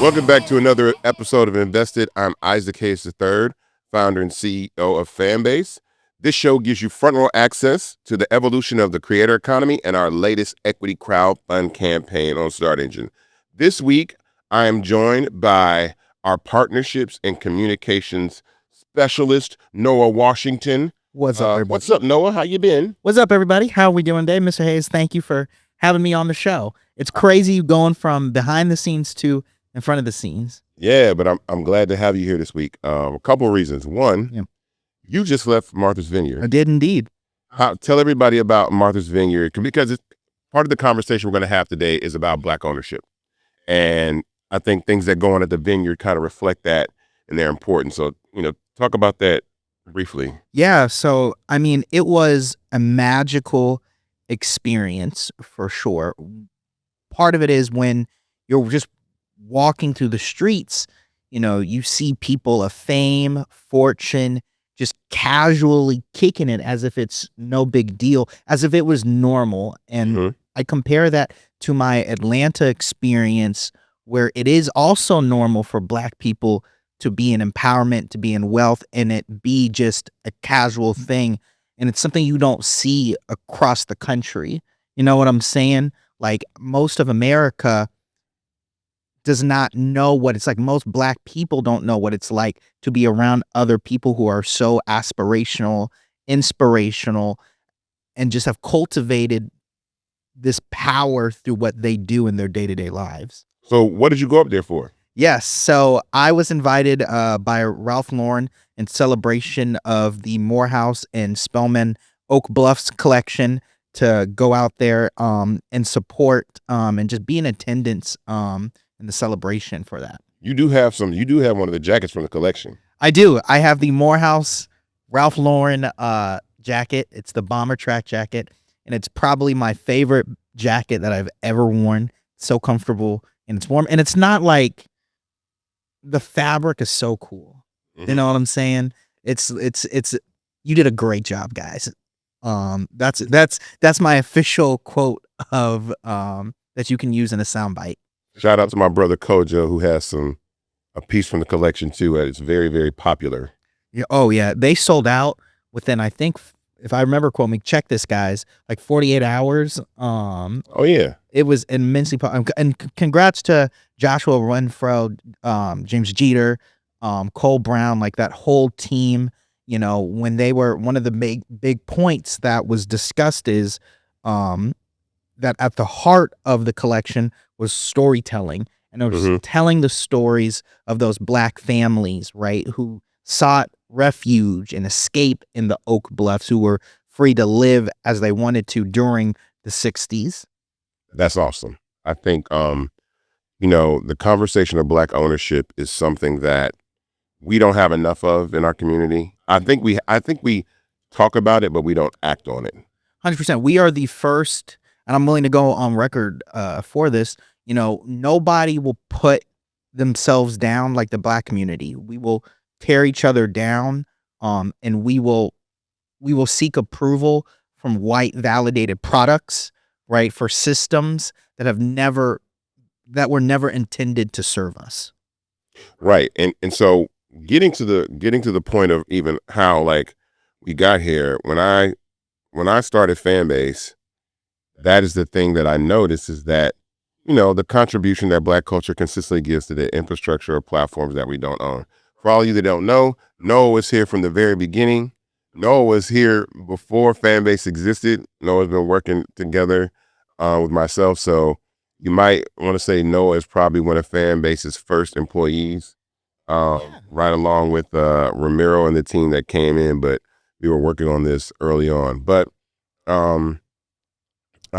Welcome back to another episode of Invested. I'm Isaac Hayes III, founder and CEO of Fanbase. This show gives you front row access to the evolution of the creator economy and our latest equity crowdfund campaign on Start Engine. This week, I am joined by our partnerships and communications specialist, Noah Washington. What's up, everybody? What's up, Noah? How you been? What's up, everybody? How are we doing today? Mr. Hayes, thank you for having me on the show. It's crazy going from behind the scenes to in front of the scenes. Yeah, but I'm glad to have you here this week. A couple of reasons. One, you just left Martha's Vineyard. I did indeed. Tell everybody about Martha's Vineyard, because it's part of the conversation we're going to have today is about Black ownership. And I think things that go on at the Vineyard kind of reflect that, and they're important. So, talk about that briefly. Yeah, so, I mean, it was a magical experience for sure. Part of it is when you're just walking through the streets, you see people of fame, fortune, just casually kicking it as if it's no big deal, as if it was normal. And I compare that to my Atlanta experience, where it is also normal for Black people to be in empowerment, to be in wealth, and it be just a casual thing. And it's something you don't see across the country. You know what I'm saying? Like, most of America does not know what it's like. Most Black people don't know what it's like to be around other people who are so aspirational, inspirational, and just have cultivated this power through what they do in their day-to-day lives. So what did you go up there for? Yes. So I was invited by Ralph Lauren in celebration of the Morehouse and Spelman Oak Bluffs collection to go out there and support and just be in attendance in the celebration for that. You do have one of the jackets from the collection. I do. I have the Morehouse Ralph Lauren jacket. It's the bomber track jacket, and it's probably my favorite jacket that I've ever worn. It's so comfortable and it's warm, and it's not like, the fabric is so cool. You know what I'm saying? It's you did a great job, guys. That's my official quote of that you can use in a soundbite. Shout out to my brother Kojo, who has a piece from the collection too. It's very, very popular. Yeah. Oh yeah. They sold out within, I think, if I remember, quote me, check this, guys, like 48 hours. Oh yeah. It was immensely popular. And congrats to Joshua Renfro, James Jeter, Cole Brown, like that whole team. When they were, one of the big points that was discussed is that at the heart of the collection was storytelling. And it was telling the stories of those Black families, right, who sought refuge and escape in the Oak Bluffs, who were free to live as they wanted to during the 60s. That's awesome. I think, the conversation of Black ownership is something that we don't have enough of in our community. I think we talk about it, but we don't act on it. 100%. We are the first, and I'm willing to go on record for this. Nobody will put themselves down like the Black community. We will tear each other down, and we will seek approval from white validated products, right, for systems that were never intended to serve us. Right. And so getting to the point of even how, like, we got here, when I started Fanbase, that is the thing that I noticed, is that, the contribution that Black culture consistently gives to the infrastructure of platforms that we don't own. For all of you that don't know, Noah was here from the very beginning. Noah was here before Fanbase existed. Noah's been working together with myself. So you might want to say Noah is probably one of Fanbase's first employees, right along with Ramiro and the team that came in. But we were working on this early on. But I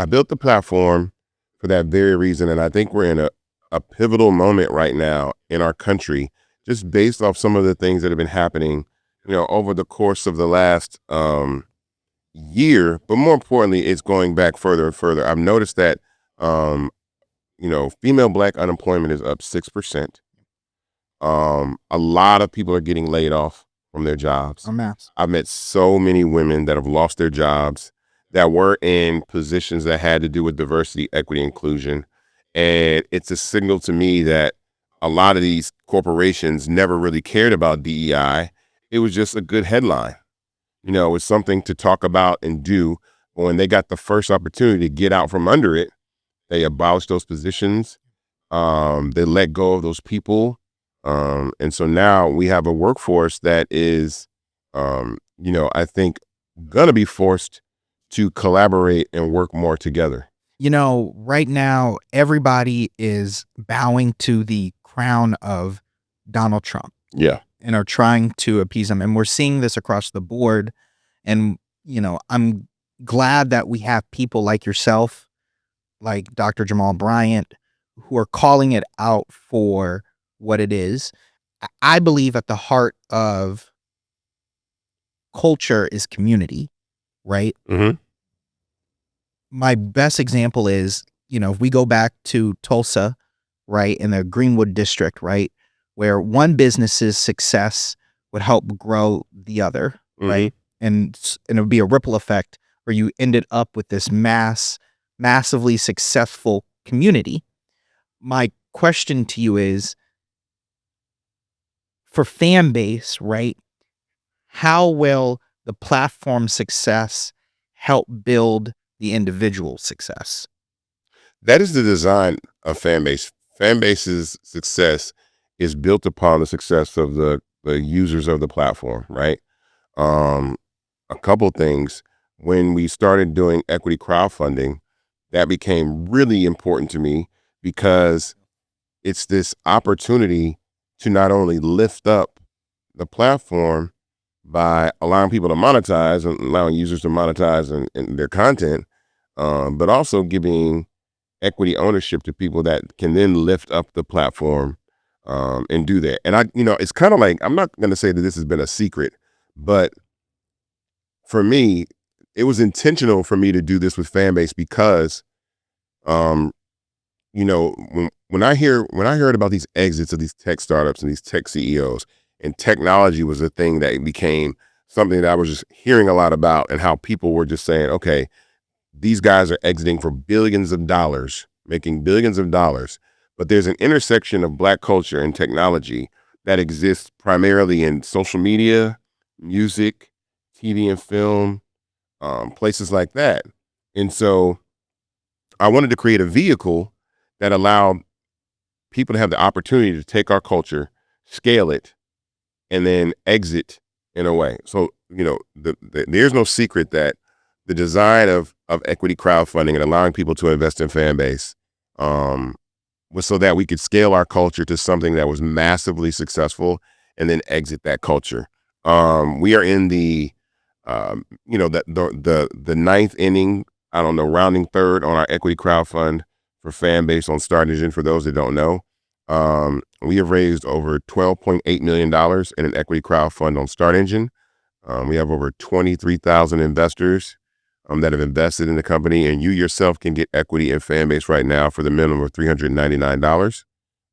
built the platform for that very reason. And I think we're in a pivotal moment right now in our country, just based off some of the things that have been happening, over the course of the last year. But more importantly, it's going back further and further. I've noticed that, female Black unemployment is up 6%. A lot of people are getting laid off from their jobs. I've met so many women that have lost their jobs that were in positions that had to do with diversity, equity, inclusion. And it's a signal to me that a lot of these corporations never really cared about DEI. It was just a good headline. You know, it's something to talk about and do. But when they got the first opportunity to get out from under it, they abolished those positions. They let go of those people. And so now we have a workforce that is, I think, going to be forced to collaborate and work more together. Right now, everybody is bowing to the crown of Donald Trump. Yeah. And are trying to appease him. And we're seeing this across the board. And, I'm glad that we have people like yourself, like Dr. Jamal Bryant, who are calling it out for what it is. I believe at the heart of culture is community, right? Mm-hmm. My best example is, if we go back to Tulsa, right, in the Greenwood district, right, where one business's success would help grow the other, right? And it would be a ripple effect where you ended up with this massively successful community. My question to you is, for Fanbase, right, how will the platform success help build the individual success? That is the design of Fanbase. Fanbase's success is built upon the success of the users of the platform, right? A couple things. When we started doing equity crowdfunding, that became really important to me because it's this opportunity to not only lift up the platform by allowing people to monetize and allowing users to monetize in their content, but also giving equity ownership to people that can then lift up the platform and do that. And it's kind of like, I'm not going to say that this has been a secret, but for me, it was intentional for me to do this with Fanbase because, when I heard about these exits of these tech startups and these tech CEOs, and technology was a thing that became something that I was just hearing a lot about, and how people were just saying, okay, these guys are exiting for billions of dollars, making billions of dollars. But there's an intersection of Black culture and technology that exists primarily in social media, music, TV and film, places like that. And so I wanted to create a vehicle that allowed people to have the opportunity to take our culture, scale it, and then exit in a way. So, there's no secret that the design of equity crowdfunding and allowing people to invest in Fanbase was so that we could scale our culture to something that was massively successful and then exit that culture. We are in the ninth inning, I don't know, rounding third on our equity crowdfund for Fanbase on Start Engine. For those that don't know, we have raised over $12.8 million in an equity crowdfund on Start Engine. We have over 23,000 investors that have invested in the company, and you yourself can get equity in Fanbase right now for the minimum of $399.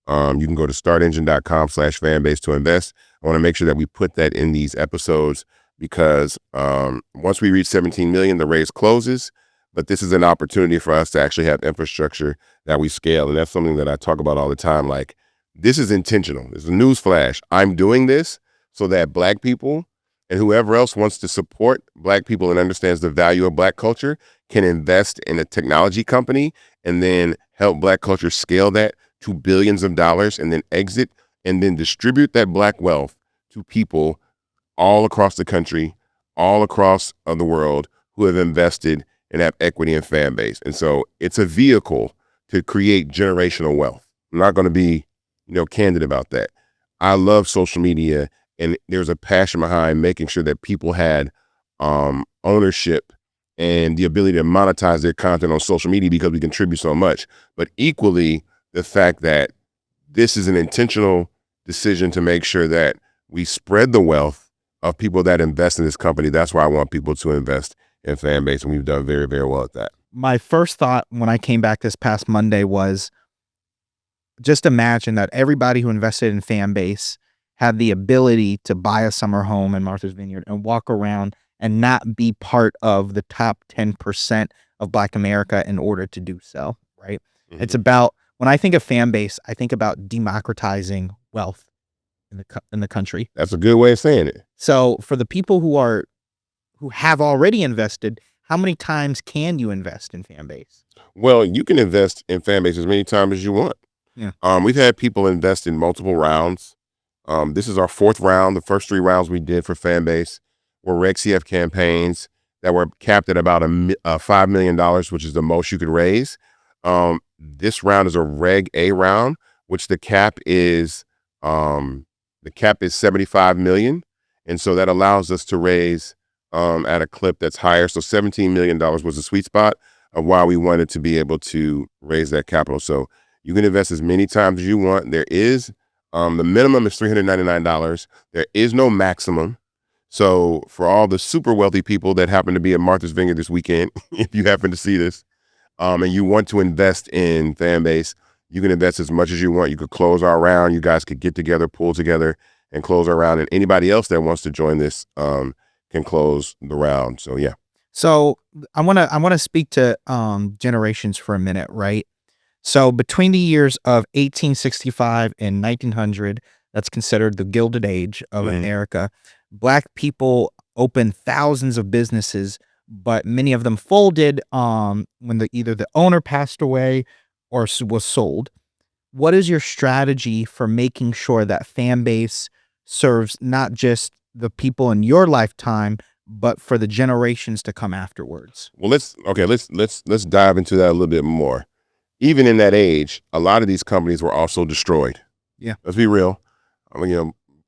You can go to startengine.com/fanbase to invest. I want to make sure that we put that in these episodes because once we reach 17 million, the raise closes. But this is an opportunity for us to actually have infrastructure that we scale. And that's something that I talk about all the time. Like, this is intentional. It's a news flash. I'm doing this so that Black people and whoever else wants to support Black people and understands the value of Black culture can invest in a technology company and then help Black culture scale that to billions of dollars and then exit and then distribute that Black wealth to people all across the country, all across the world who have invested and have equity in Fanbase. And so it's a vehicle to create generational wealth. I'm not going to be, candid about that. I love social media, and there's a passion behind making sure that people had ownership and the ability to monetize their content on social media because we contribute so much. But equally, the fact that this is an intentional decision to make sure that we spread the wealth of people that invest in this company. That's why I want people to invest in Fanbase, and we've done very, very well at that. My first thought when I came back this past Monday was, just imagine that everybody who invested in Fanbase had the ability to buy a summer home in Martha's Vineyard and walk around and not be part of the top 10% of Black America in order to do so, right? Mm-hmm. It's about when I think of Fanbase, I think about democratizing wealth in the country. That's a good way of saying it. So for the people who have already invested, how many times can you invest in Fanbase? Well, you can invest in Fanbase as many times as you want. Yeah. We've had people invest in multiple rounds. This is our 4th round. The first 3 rounds we did for Fanbase were Reg CF campaigns that were capped at about $5 million, which is the most you could raise. This round is a Reg A round, which the cap is $75 million, and so that allows us to raise at a clip that's higher. So $17 million was the sweet spot of why we wanted to be able to raise that capital. So you can invest as many times as you want. There is the minimum is $399. There is no maximum. So for all the super wealthy people that happen to be at Martha's Vineyard this weekend, if you happen to see this, and you want to invest in Fanbase, you can invest as much as you want. You could close our round. You guys could get together, pull together, and close our round. And anybody else that wants to join this can close the round. So yeah. So I want to speak to generations for a minute, right? So between the years of 1865 and 1900, that's considered the Gilded Age of America, Black people opened thousands of businesses, but many of them folded when either the owner passed away or was sold. What is your strategy for making sure that Fanbase serves not just the people in your lifetime, but for the generations to come afterwards? Well, let's dive into that a little bit more. Even in that age, a lot of these companies were also destroyed. Yeah. Let's be real.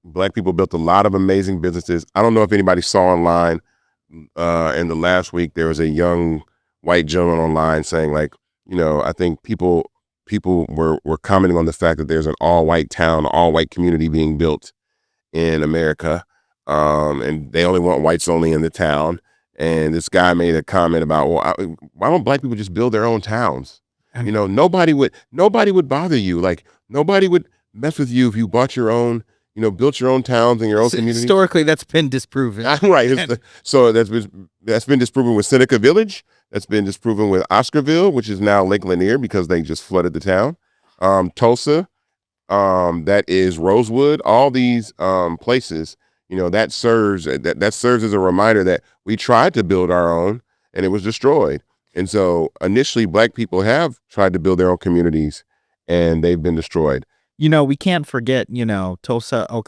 Black people built a lot of amazing businesses. I don't know if anybody saw online in the last week, there was a young white gentleman online saying, like, I think people were commenting on the fact that there's an all-white town, all-white community being built in America. And they only want whites only in the town. And this guy made a comment about, well, why don't Black people just build their own towns? Nobody would bother you. Like, nobody would mess with you if you bought your own, built your own towns and your own community. Historically, that's been disproven. Right. So that's been disproven with Seneca Village. That's been disproven with Oscarville, which is now Lake Lanier because they just flooded the town. Tulsa, that is Rosewood. All these places, that serves as a reminder that we tried to build our own and it was destroyed. And so initially, Black people have tried to build their own communities and they've been destroyed. We can't forget, Tulsa,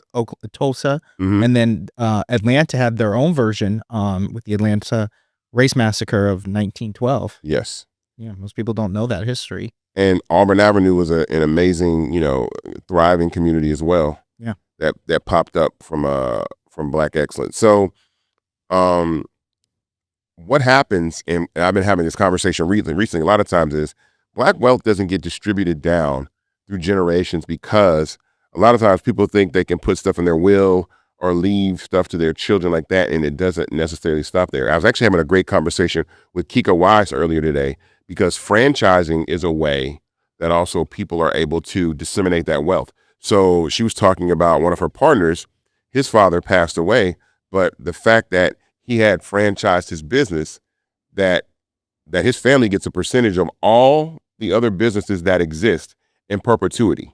Tulsa, and then Atlanta had their own version with the Atlanta Race Massacre of 1912. Yes. Yeah, most people don't know that history. And Auburn Avenue was an amazing, thriving community as well. Yeah. That popped up from Black excellence. So, what happens, and I've been having this conversation recently, a lot of times is Black wealth doesn't get distributed down through generations because a lot of times people think they can put stuff in their will or leave stuff to their children like that, and it doesn't necessarily stop there. I was actually having a great conversation with Kika Wise earlier today because franchising is a way that also people are able to disseminate that wealth. So she was talking about one of her partners, his father passed away, but the fact that he had franchised his business, that his family gets a percentage of all the other businesses that exist in perpetuity.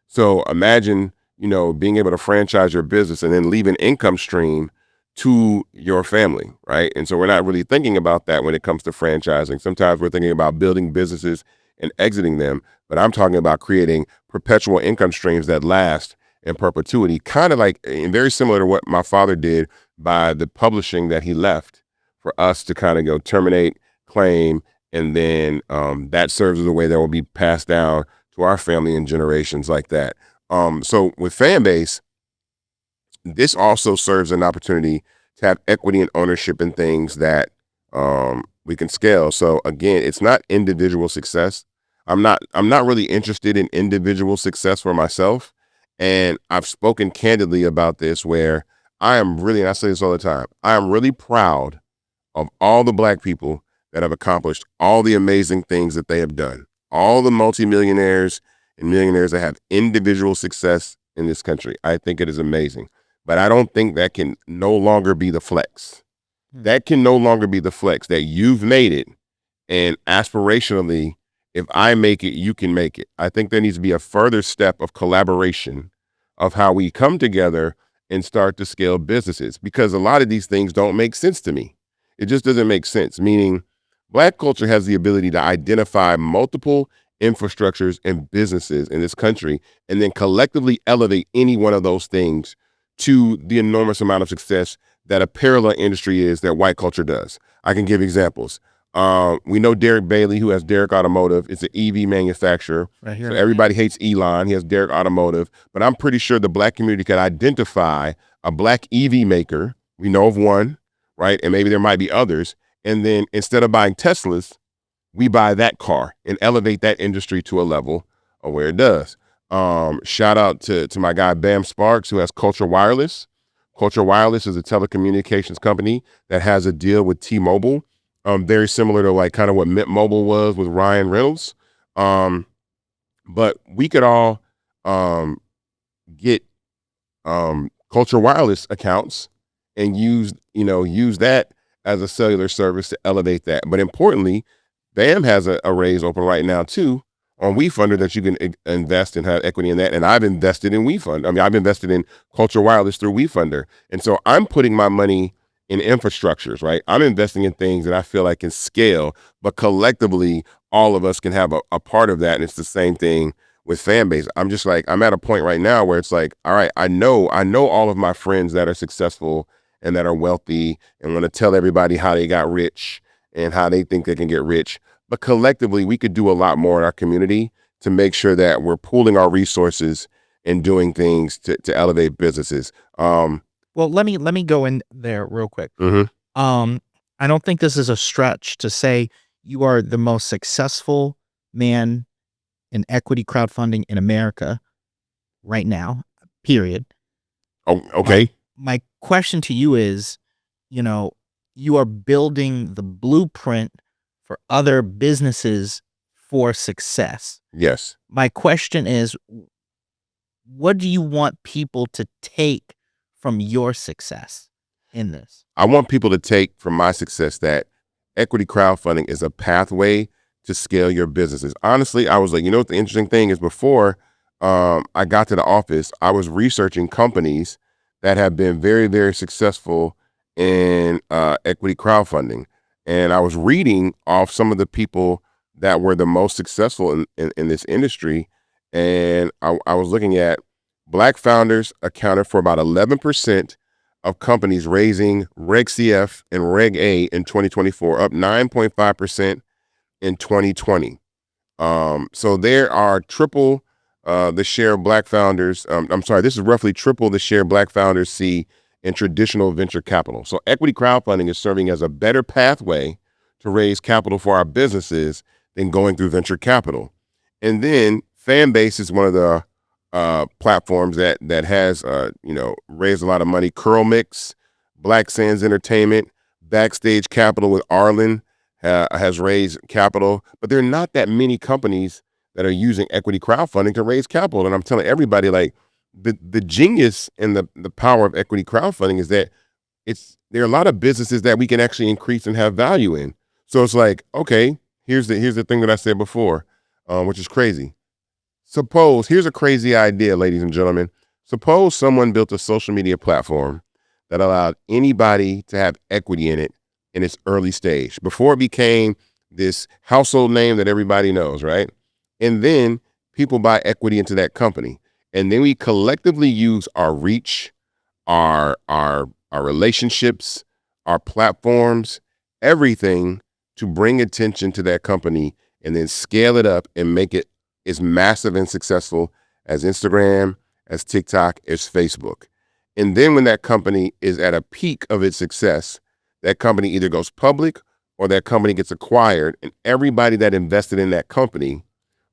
So imagine, being able to franchise your business and then leave an income stream to your family, right? And so we're not really thinking about that when it comes to franchising. Sometimes we're thinking about building businesses and exiting them, but I'm talking about creating perpetual income streams that last in perpetuity, kind of like, and very similar to what my father did by the publishing that he left for us to kind of go terminate, claim, and then that serves as a way that will be passed down to our family and generations like that. So with Fanbase, this also serves an opportunity to have equity and ownership in things that we can scale. So again, it's not individual success. I'm not really interested in individual success for myself. And I've spoken candidly about this where I am really, and I say this all the time, I am really proud of all the Black people that have accomplished all the amazing things that they have done. All the multimillionaires and millionaires that have individual success in this country. I think it is amazing. But I don't think that can no longer be the flex. That can no longer be the flex, that you've made it and aspirationally if I make it, you can make it. I think there needs to be a further step of collaboration of how we come together and start to scale businesses, because a lot of these things don't make sense to me. It just doesn't make sense, meaning Black culture has the ability to identify multiple infrastructures and businesses in this country and then collectively elevate any one of those things to the enormous amount of success that a parallel industry is that white culture does. I can give examples. We know Derek Bailey, who has Derek Automotive. It's an EV manufacturer. Right here. So everybody hates Elon. He has Derek Automotive. But I'm pretty sure the Black community could identify a Black EV maker. We know of one, right? And maybe there might be others. And then instead of buying Teslas, we buy that car and elevate that industry to a level of where it does. Shout out to my guy, Bam Sparks, who has Culture Wireless. Culture Wireless is a telecommunications company that has a deal with T-Mobile. Very similar to like kind of what Mint Mobile was with Ryan Reynolds. But we could all get Culture Wireless accounts and use that as a cellular service to elevate that. But importantly, BAM has a raise open right now too on WeFunder that you can invest and have equity in that. And I've invested in WeFund. I mean, I've invested in Culture Wireless through WeFunder. And so I'm putting my money in infrastructures, right? I'm investing in things that I feel like can scale, but collectively, all of us can have a part of that. And it's the same thing with Fanbase. I'm just like, I'm at a point right now where it's like, all right, I know all of my friends that are successful and that are wealthy and want to tell everybody how they got rich and how they think they can get rich. But collectively, we could do a lot more in our community to make sure that we're pooling our resources and doing things to elevate businesses. Well, let me go in there real quick. I don't think this is a stretch to say you are the most successful man in equity crowdfunding in America right now, period. Oh, okay. My question to you is, you are building the blueprint for other businesses for success. Yes. My question is, what do you want people to take from your success in this? I want people to take from my success that equity crowdfunding is a pathway to scale your businesses. Honestly, I was like, what the interesting thing is, before I got to the office, I was researching companies that have been very, very successful in equity crowdfunding. And I was reading off some of the people that were the most successful in this industry. And I was looking at Black founders accounted for about 11% of companies raising Reg CF and Reg A in 2024, up 9.5% in 2020. So there are triple the share of Black founders. This is roughly triple the share Black founders see in traditional venture capital. So equity crowdfunding is serving as a better pathway to raise capital for our businesses than going through venture capital. And then Fanbase is one of the platforms that has raised a lot of money. Curl Mix, Black Sands Entertainment, Backstage Capital with Arlen has raised capital, but there are not that many companies that are using equity crowdfunding to raise capital. And I'm telling everybody, like, the genius and the power of equity crowdfunding is that there are a lot of businesses that we can actually increase and have value in. So it's like, okay, here's the thing that I said before, which is crazy. Here's a crazy idea, ladies and gentlemen. Suppose someone built a social media platform that allowed anybody to have equity in it in its early stage, before it became this household name that everybody knows, right? And then people buy equity into that company. And then we collectively use our reach, our relationships, our platforms, everything to bring attention to that company and then scale it up and make it as massive and successful as Instagram, as TikTok, as Facebook. And then when that company is at a peak of its success, that company either goes public or that company gets acquired, and everybody that invested in that company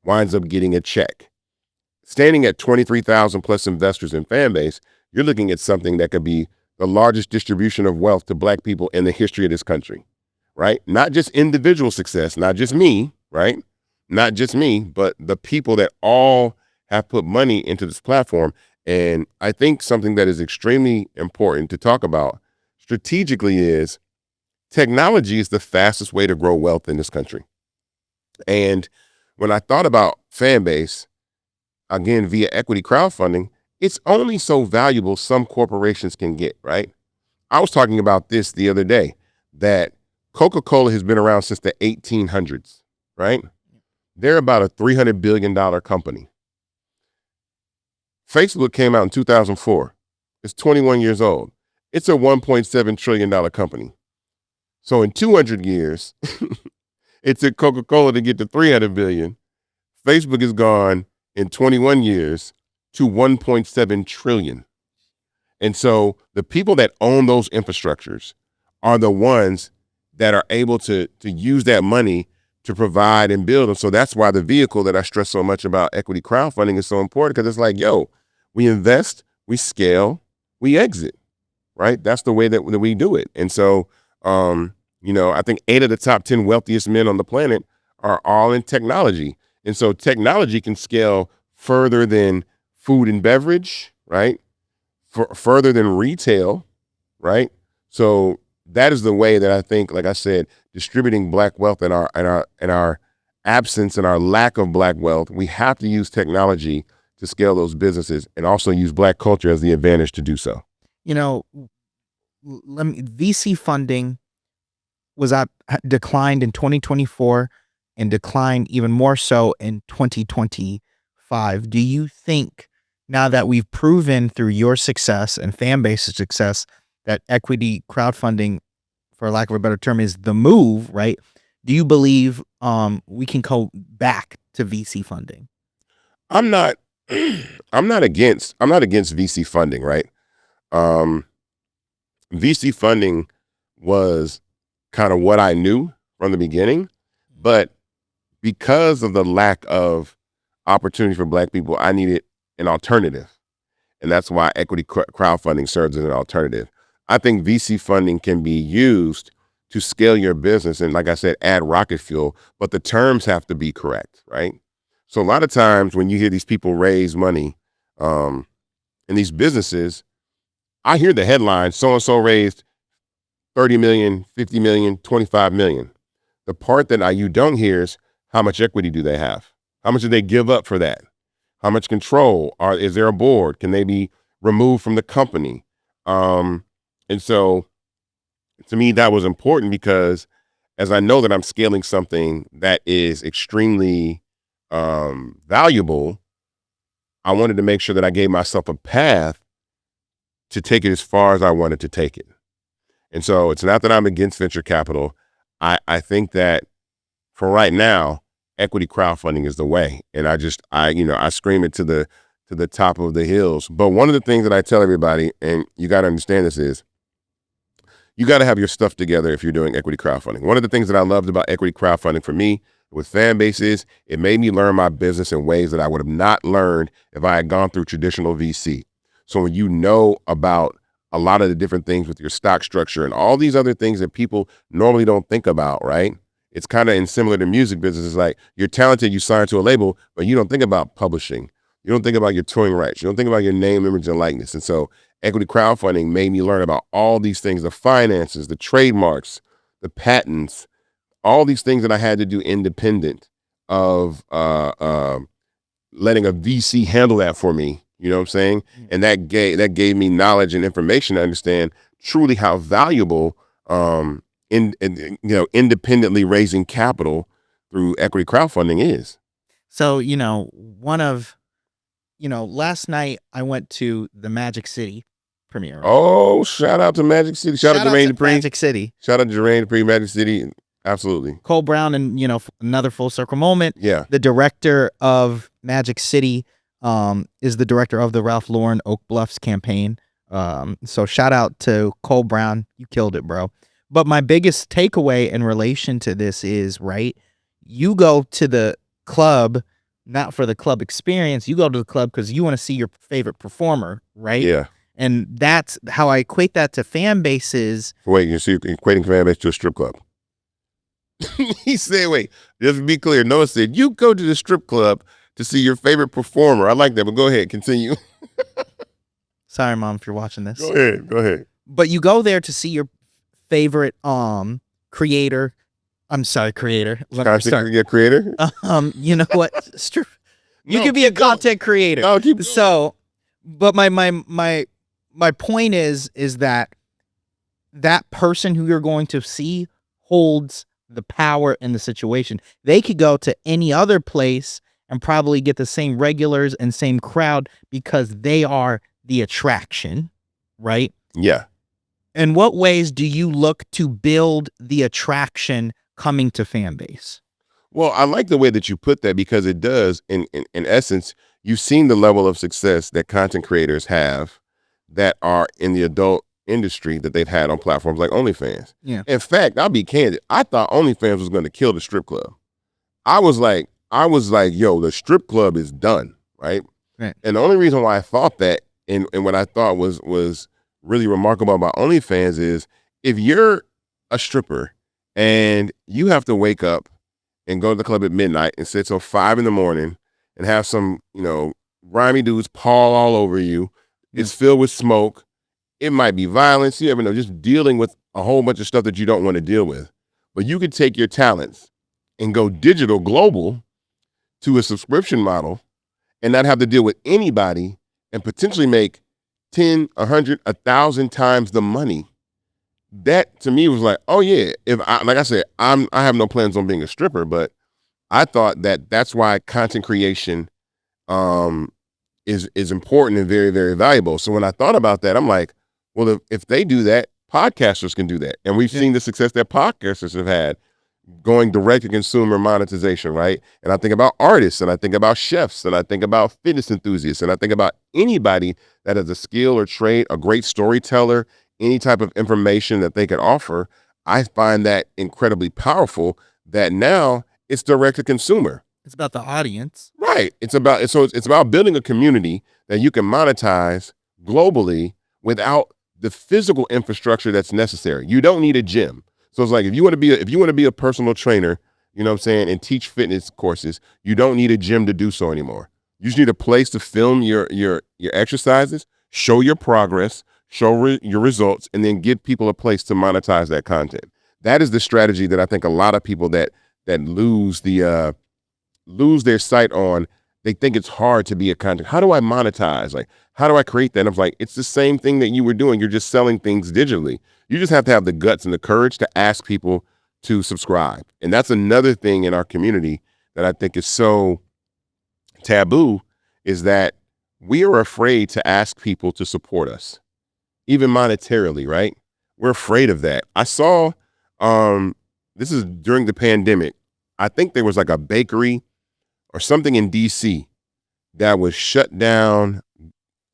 winds up getting a check. Standing at 23,000 plus investors in Fanbase, you're looking at something that could be the largest distribution of wealth to Black people in the history of this country, right? Not just individual success, not just me, right? Not just me, but the people that all have put money into this platform. And I think something that is extremely important to talk about strategically is technology is the fastest way to grow wealth in this country. And when I thought about Fanbase, again, via equity crowdfunding, it's only so valuable some corporations can get, right? I was talking about this the other day, that Coca-Cola has been around since the 1800s, right? They're about a $300 billion company. Facebook came out in 2004. It's 21 years old. It's a $1.7 trillion company. So in 200 years, it took Coca-Cola to get to 300 billion. Facebook has gone in 21 years to 1.7 trillion. And so the people that own those infrastructures are the ones that are able to use that money to provide and build them. So that's why the vehicle that I stress so much about equity crowdfunding is so important, because it's like, yo, we invest, we scale, we exit, right? That's the way that we do it. And so, I think 8 of the top 10 wealthiest men on the planet are all in technology. And so technology can scale further than food and beverage, right? Further than retail, right? So that is the way that I think, like I said, distributing Black wealth and our absence and our lack of Black wealth, we have to use technology to scale those businesses and also use Black culture as the advantage to do so. VC funding was declined in 2024 and declined even more so in 2025. Do you think, now that we've proven through your success and Fanbase's success that equity crowdfunding, for lack of a better term, is the move, right? Do you believe we can go back to VC funding? I'm not against VC funding, right? VC funding was kind of what I knew from the beginning, but because of the lack of opportunity for Black people, I needed an alternative. And that's why equity crowdfunding serves as an alternative. I think VC funding can be used to scale your business and, like I said, add rocket fuel, but the terms have to be correct, right? So a lot of times when you hear these people raise money in these businesses, I hear the headline, so-and-so raised 30 million, 50 million, 25 million. The part that you don't hear is, how much equity do they have? How much do they give up for that? How much control? Is there a board? Can they be removed from the company? And so to me, that was important, because as I know that I'm scaling something that is extremely valuable, I wanted to make sure that I gave myself a path to take it as far as I wanted to take it. And so it's not that I'm against venture capital. I think that for right now, equity crowdfunding is the way. And I scream it to the top of the hills. But one of the things that I tell everybody, and you got to understand this, is you got to have your stuff together if you're doing equity crowdfunding. One of the things that I loved about equity crowdfunding for me with Fanbase is it made me learn my business in ways that I would have not learned if I had gone through traditional VC. So when you know about a lot of the different things with your stock structure and all these other things that people normally don't think about, right? It's kind of similar to music business. It's like, you're talented, you sign to a label, but you don't think about publishing. You don't think about your touring rights. You don't think about your name, image, and likeness. And so equity crowdfunding made me learn about all these things, the finances, the trademarks, the patents, all these things that I had to do independent of letting a VC handle that for me. You know what I'm saying? And that gave me knowledge and information to understand truly how valuable independently raising capital through equity crowdfunding is. So, last night I went to the Magic City premiere. Right? Oh, shout out to Magic City. Shout out to Jermaine Dupri. Magic City. Shout out to Jermaine Dupri, Magic City. Absolutely. Cole Brown, and another full circle moment. Yeah. The director of Magic City is the director of the Ralph Lauren Oak Bluffs campaign. So shout out to Cole Brown. You killed it, bro. But my biggest takeaway in relation to this is, right, you go to the club not for the club experience. You go to the club because you want to see your favorite performer, right? Yeah. And that's how I equate that to fan bases. Wait, you're equating Fanbase to a strip club? He said, wait, just to be clear, Noah said, you go to the strip club to see your favorite performer. I like that, but go ahead, continue. Sorry, Mom, if you're watching this. Go ahead. But you go there to see your favorite creator, I'm sorry, creator. Let me Content start. yeah, creator? You know what? You No, could be a keep going. content creator. No, keep going. So, but my point is that person who you're going to see holds the power in the situation. They could go to any other place and probably get the same regulars and same crowd because they are the attraction, right? Yeah. In what ways do you look to build the attraction coming to Fanbase? Well, I like the way that you put that because it does, in essence, you've seen the level of success that content creators have that are in the adult industry that they've had on platforms like OnlyFans. Yeah. In fact, I'll be candid. I thought OnlyFans was going to kill the strip club. I was like, yo, the strip club is done, right? Right. And the only reason why I thought that, and what I thought was really remarkable about OnlyFans is if you're a stripper and you have to wake up and go to the club at midnight and sit till 5 a.m. and have some, grimy dudes paw all over you. Yeah. It's filled with smoke. It might be violence. You never know, just dealing with a whole bunch of stuff that you don't want to deal with. But you could take your talents and go digital global to a subscription model and not have to deal with anybody and potentially make 10, 100, 1,000 times the money. That to me was like, oh yeah, like I said, I have no plans on being a stripper, but I thought that's why content creation is important and very, very valuable. So when I thought about that, I'm like, well, if they do that, podcasters can do that. And we've seen the success that podcasters have had going direct to consumer monetization, right? And I think about artists, and I think about chefs, and I think about fitness enthusiasts, and I think about anybody that has a skill or trait, a great storyteller, any type of information that they can offer. I find that incredibly powerful that now it's direct to consumer. It's about the audience. Right. It's about building a community that you can monetize globally without the physical infrastructure that's necessary. You don't need a gym. So it's like if you want to be a personal trainer, you know what I'm saying, and teach fitness courses, you don't need a gym to do so anymore. You just need a place to film your exercises, show your progress, show your results, and then give people a place to monetize that content. That is the strategy that I think a lot of people that lose their sight on. They think it's hard to be a content. How do I monetize? Like, how do I create that? And I'm like, it's the same thing that you were doing. You're just selling things digitally. You just have to have the guts and the courage to ask people to subscribe. And that's another thing in our community that I think is so taboo, is that we are afraid to ask people to support us, even monetarily, right? We're afraid of that. I saw, this is during the pandemic. I think there was like a bakery or something in DC that was shut down,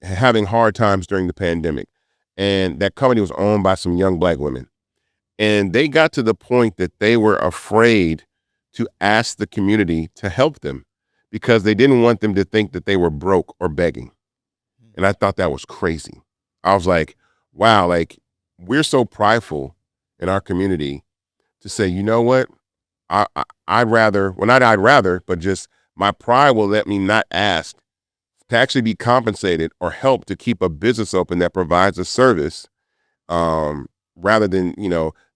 having hard times during the pandemic. And that company was owned by some young Black women. And they got to the point that they were afraid to ask the community to help them because they didn't want them to think that they were broke or begging. And I thought that was crazy. I was like, wow, like we're so prideful in our community to say, you know what? I'd rather, but just my pride will let me not ask to actually be compensated or help to keep a business open that provides a service, rather than,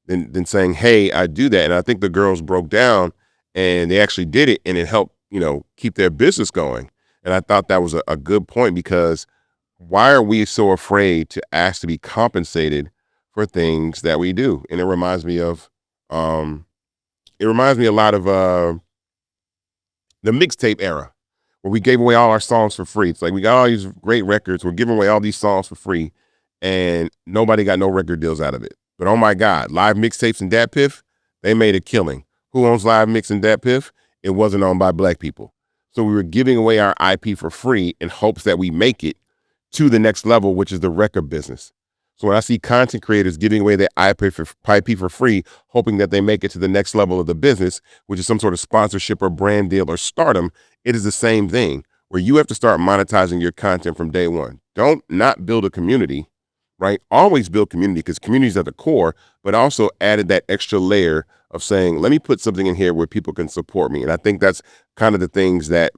than saying, hey, I do that. And I think the girls broke down and they actually did it, and it helped, keep their business going. And I thought that was a good point, because why are we so afraid to ask to be compensated for things that we do? And it reminds me a lot of the mixtape era, where we gave away all our songs for free. It's like we got all these great records, we're giving away all these songs for free, and nobody got no record deals out of it. But oh my God, Live Mixtapes and Dat Piff, they made a killing. Who owns Live Mix and Dat Piff? It wasn't owned by Black people. So we were giving away our IP for free in hopes that we make it to the next level, which is the record business. So when I see content creators giving away their IP for free, hoping that they make it to the next level of the business, which is some sort of sponsorship or brand deal or stardom, it is the same thing, where you have to start monetizing your content from day one. Don't not build a community, right? Always build community, because community is at the core, but also added that extra layer of saying, let me put something in here where people can support me. And I think that's kind of the things that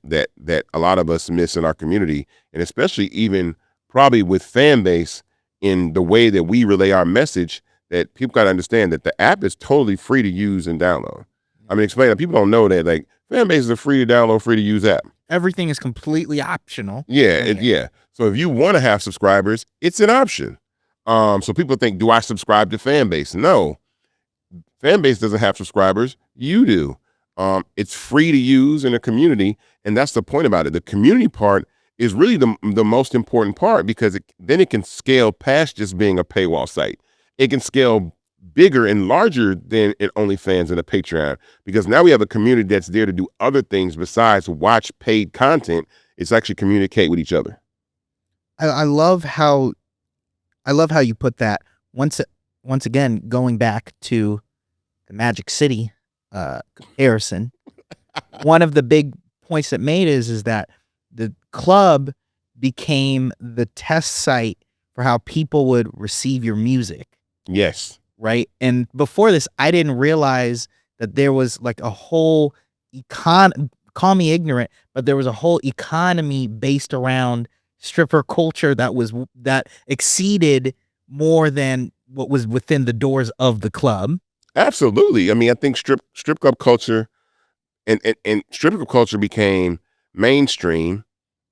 a lot of us miss in our community, and especially even probably with Fanbase, in the way that we relay our message, that people got to understand that the app is totally free to use and download. I mean, explain that. People don't know that, like, Fanbase is a free to download, free to use app. Everything is completely optional. Yeah, yeah. So if you want to have subscribers, it's an option. So people think, do I subscribe to Fanbase? No, Fanbase doesn't have subscribers. You do. It's free to use in a community, and that's the point about it. The community part is really the most important part, because then it can scale past just being a paywall site. It can scale bigger and larger than an OnlyFans and a Patreon, because now we have a community that's there to do other things besides watch paid content. It's actually communicate with each other. I love how you put that. Once again, going back to the Magic City comparison, one of the big points that made is that the club became the test site for how people would receive your music. Yes. Right. And before this, I didn't realize that there was like a whole call me ignorant, but there was a whole economy based around stripper culture that exceeded more than what was within the doors of the club. Absolutely. I mean, I think strip club culture and strip club culture became mainstream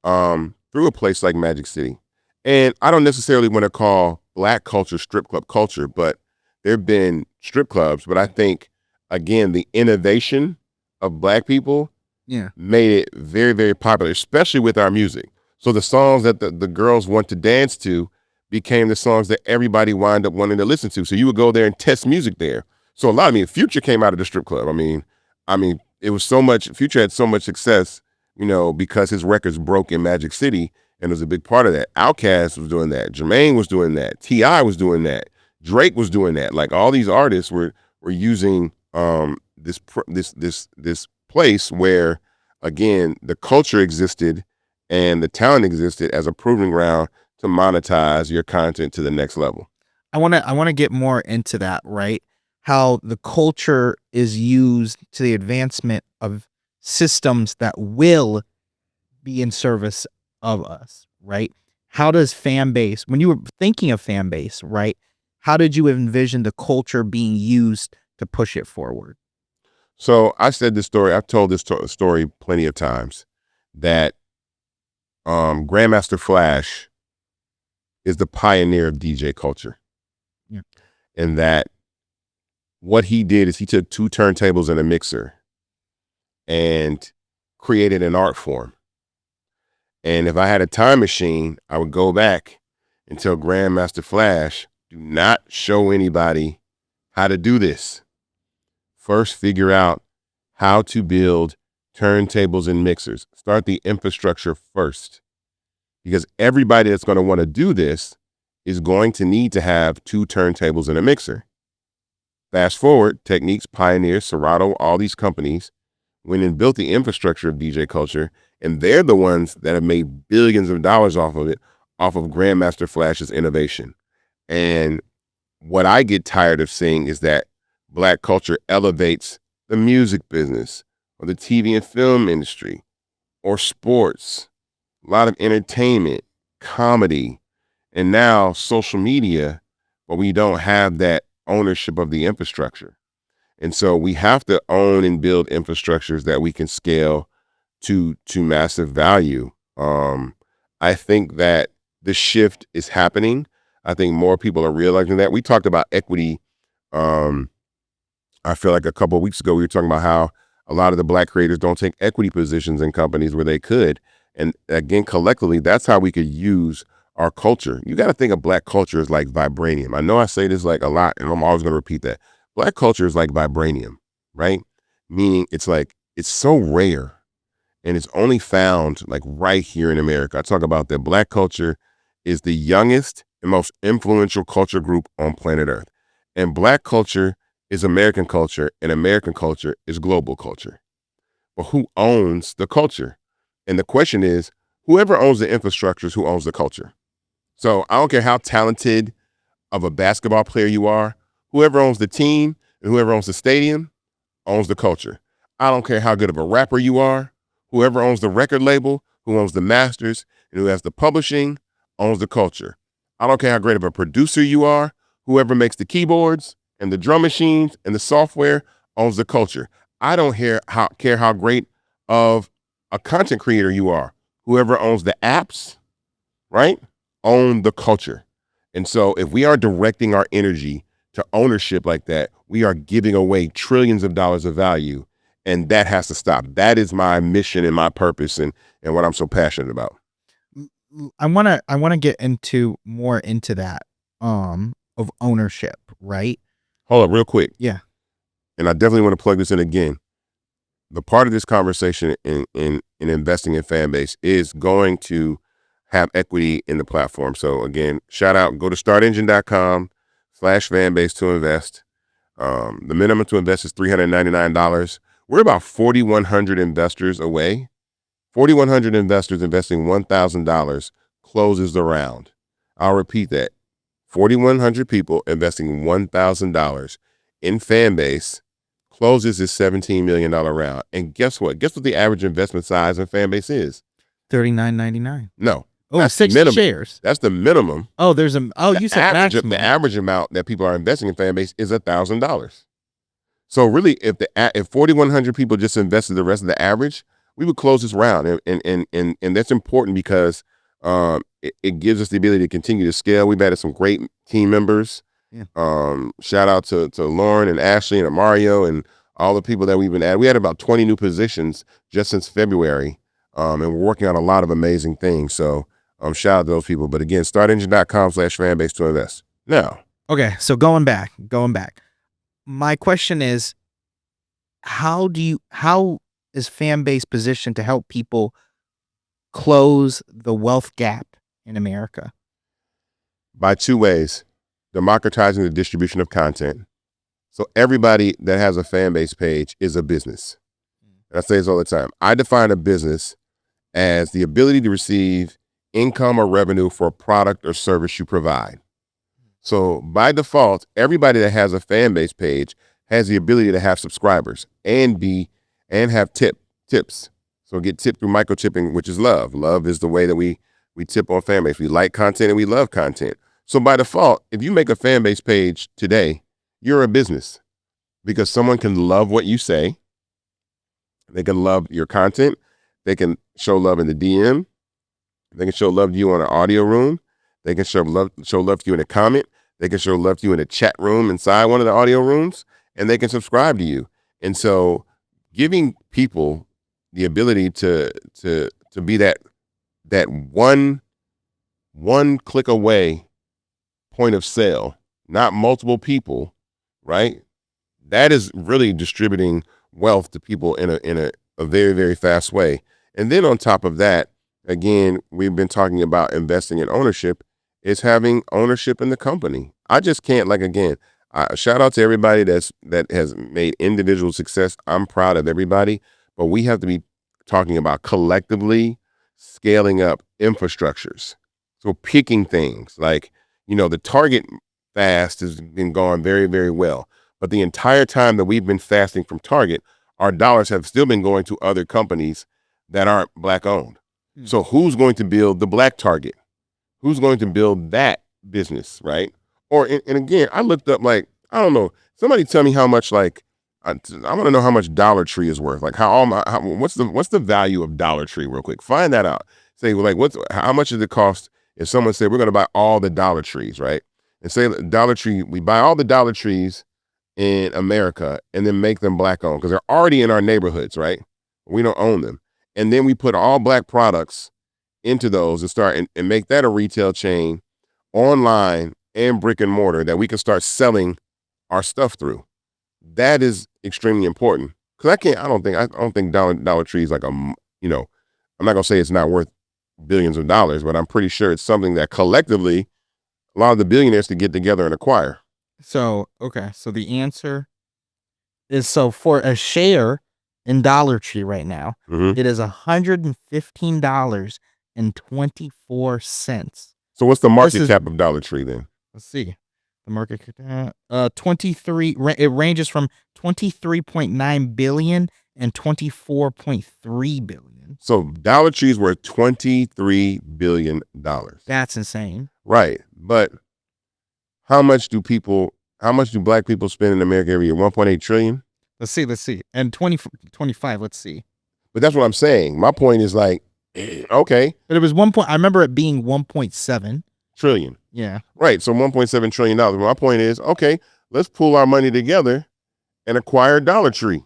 through a place like Magic City. And I don't necessarily want to call Black culture strip club culture, but there have been strip clubs. But I think, again, the innovation of Black people made it very, very popular, especially with our music. So the songs that the girls want to dance to became the songs that everybody wound up wanting to listen to. So you would go there and test music there. So Future came out of the strip club. I mean, it was so much, Future had so much success, because his records broke in Magic City, and it was a big part of that. Outkast was doing that. Jermaine was doing that. T.I. was doing that. Drake was doing that. Like, all these artists were using this place where, again, the culture existed and the talent existed as a proving ground to monetize your content to the next level. I want to get more into that, right? How the culture is used to the advancement of systems that will be in service of us, right? How does Fanbase, when you were thinking of Fanbase, right? How did you envision the culture being used to push it forward? So I said this story, I've told this story plenty of times, that Grandmaster Flash is the pioneer of DJ culture. Yeah. And that what he did is he took 2 turntables and a mixer and created an art form. And if I had a time machine, I would go back and tell Grandmaster Flash, do not show anybody how to do this. First, figure out how to build turntables and mixers. Start the infrastructure first, because everybody that's going to want to do this is going to need to have 2 turntables and a mixer. Fast forward, Techniques, Pioneer, Serato, all these companies went and built the infrastructure of DJ culture, and they're the ones that have made billions of dollars off of it, off of Grandmaster Flash's innovation. And what I get tired of seeing is that Black culture elevates the music business or the TV and film industry or sports, a lot of entertainment, comedy, and now social media, but we don't have that ownership of the infrastructure. And so we have to own and build infrastructures that we can scale to massive value. I think that the shift is happening. I think more people are realizing that. We talked about equity. I feel like a couple of weeks ago, we were talking about how a lot of the Black creators don't take equity positions in companies where they could. And again, collectively, that's how we could use our culture. You got to think of Black culture as like vibranium. I know I say this like a lot, and I'm always going to repeat that. Black culture is like vibranium, right? Meaning it's so rare, and it's only found like right here in America. I talk about that Black culture is the youngest and most influential culture group on planet Earth. And Black culture is American culture, and American culture is global culture. But who owns the culture? And the question is, whoever owns the infrastructure is who owns the culture. So I don't care how talented of a basketball player you are, whoever owns the team and whoever owns the stadium owns the culture. I don't care how good of a rapper you are, whoever owns the record label, who owns the masters, and who has the publishing owns the culture. I don't care how great of a producer you are, whoever makes the keyboards and the drum machines and the software owns the culture. I don't care how great of a content creator you are. Whoever owns the apps, right, own the culture. And so if we are directing our energy to ownership like that, we are giving away trillions of dollars of value, and that has to stop. That is my mission and my purpose, and what I'm so passionate about. I wanna get more into that of ownership, right? Hold up real quick. Yeah. And I definitely want to plug this in again. The part of this conversation in investing in Fanbase is going to have equity in the platform. So again, shout out, go to startengine.com/fanbase to invest. The minimum to invest is $399. We're about 4,100 investors away. 4,100 investors investing $1,000 closes the round. I'll repeat that. 4,100 people investing $1,000 in Fanbase closes this $17 million round. And guess what? Guess what the average investment size in Fanbase is? $39.99. No. Oh, that's 6 minimum. shares. That's the minimum. Oh, you said maximum. The average amount that people are investing in Fanbase is $1,000. So really, if 4,100 people just invested the rest of the average, we would close this round. And that's important because it gives us the ability to continue to scale. We've added some great team members. Yeah. Shout out to Lauren and Ashley and Mario and all the people that we've been adding. We had about 20 new positions just since February. And we're working on a lot of amazing things. So shout out to those people. But again, startengine.com/fanbase to invest. Now. Okay, so going back. My question is, how is Fanbase positioned to help people close the wealth gap in America? By two ways. Democratizing the distribution of content. So everybody that has a Fanbase page is a business. And I say this all the time. I define a business as the ability to receive income or revenue for a product or service you provide. So by default, everybody that has a Fanbase page has the ability to have subscribers and have tips. So get tipped through microchipping, which is love. Love is the way that we tip on Fanbase. We like content and we love content. So by default, if you make a Fanbase page today, you're a business because someone can love what you say. They can love your content. They can show love in the DM. They can show love to you on an audio room. They can show love to you in a comment. They can show love to you in a chat room inside one of the audio rooms, and they can subscribe to you. And so giving people the ability to be that one click away point of sale, not multiple people, right? That is really distributing wealth to people in a very, very fast way. And then on top of that, again, we've been talking about investing in ownership, is having ownership in the company. I just can't, shout out to everybody that has made individual success. I'm proud of everybody, but we have to be talking about collectively scaling up infrastructures. So picking things like, the Target fast has been going very, very well. But the entire time that we've been fasting from Target, our dollars have still been going to other companies that aren't Black owned. So who's going to build the Black Target? Who's going to build that business, right? And again, I looked up, I don't know, somebody tell me how much, I want to know how much Dollar Tree is worth. What's the value of Dollar Tree real quick? Find that out. Say, how much does it cost if someone said, we're going to buy all the Dollar Trees, right? And say Dollar Tree, we buy all the Dollar Trees in America and then make them Black owned because they're already in our neighborhoods, right? We don't own them. And then we put all Black products into those and start and make that a retail chain online and brick and mortar that we can start selling our stuff through. That is extremely important because I don't think Dollar Tree is I'm not gonna say it's not worth billions of dollars, but I'm pretty sure it's something that collectively a lot of the billionaires could get together and acquire. So, okay. So the answer is, so for a share in Dollar Tree right now, it is $115.24. So what's the market cap of Dollar Tree then? Let's see. The market cap, 23. It ranges from 23.9 billion and 24.3 billion. So Dollar Tree's worth $23 billion. That's insane. Right. But how much do Black people spend in America every year? 1.8 trillion? Let's see. And 2025, let's see. But that's what I'm saying. My point is like, okay, But it was I remember it being 1.7 trillion. Yeah. Right. So $1.7 trillion. My point is, okay, let's pool our money together and acquire Dollar Tree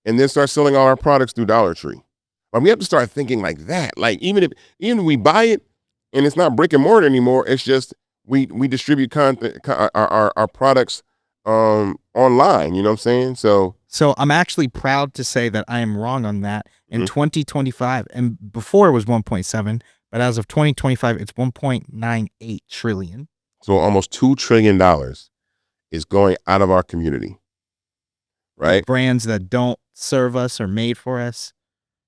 and then start selling all our products through Dollar Tree. But we have to start thinking like that. Like even if we buy it and it's not brick and mortar anymore, it's just we distribute content, our products online. You know what I'm saying? So I'm actually proud to say that I am wrong on that. In 2025, and before it was 1.7, but as of 2025, it's 1.98 trillion. So almost $2 trillion is going out of our community. Right. Brands that don't serve us or made for us.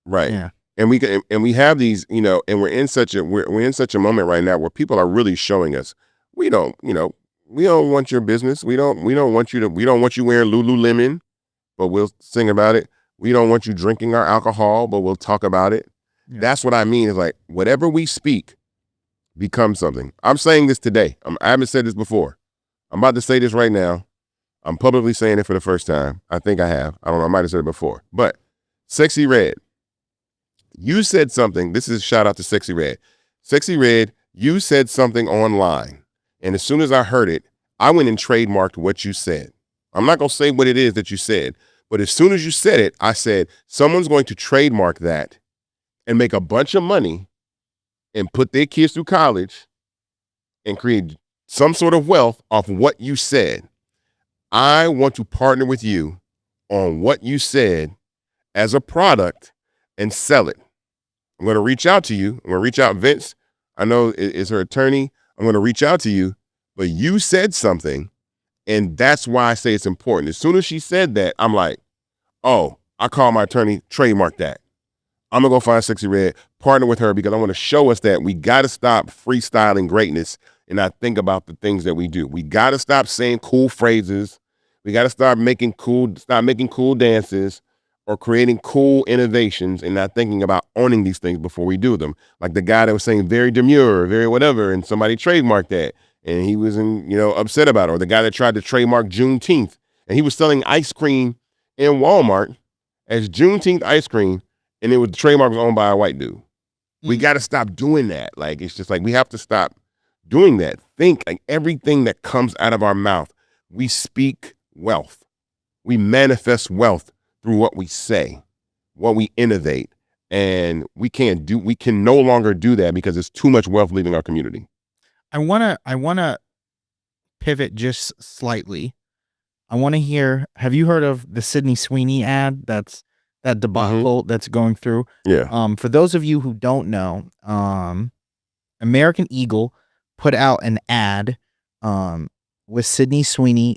Right. Yeah. And we have these, you know, and we're in such a moment right now where people are really showing us we don't want your business. We don't want you wearing Lululemon, but we'll sing about it. We don't want you drinking our alcohol, but we'll talk about it. Yeah. That's what I mean. Is like whatever we speak becomes something. I'm saying this today. I haven't said this before. I'm about to say this right now. I'm publicly saying it for the first time. I think I have. I don't know. I might have said it before. But SexyyRed, you said something. This is a shout out to SexyyRed. SexyyRed, you said something online. And as soon as I heard it, I went and trademarked what you said. I'm not going to say what it is that you said. But as soon as you said it, I said, someone's going to trademark that and make a bunch of money and put their kids through college and create some sort of wealth off what you said. I want to partner with you on what you said as a product and sell it. I'm going to reach out to you. I'm going to reach out, Vince. I know is her attorney. I'm going to reach out to you, but you said something. And that's why I say it's important. As soon as she said that, I'm like, oh, I call my attorney, trademark that. I'm going to go find SexyyRed, partner with her because I want to show us that we got to stop freestyling greatness and not think about the things that we do. We got to stop saying cool phrases. We got to stop making cool dances or creating cool innovations and not thinking about owning these things before we do them. Like the guy that was saying very demure, very whatever, and somebody trademarked that. And he was upset about it. Or the guy that tried to trademark Juneteenth and he was selling ice cream in Walmart as Juneteenth ice cream, and the trademark was owned by a white dude. We got to stop doing that. Like, it's just like, we have to stop doing that. Think like everything that comes out of our mouth, we speak wealth. We manifest wealth through what we say, what we innovate. And we can no longer do that because there's too much wealth leaving our community. I wanna pivot just slightly. I want to hear, have you heard of the Sydney Sweeney ad that debacle that's going through? Yeah. For those of you who don't know, American Eagle put out an ad with Sydney Sweeney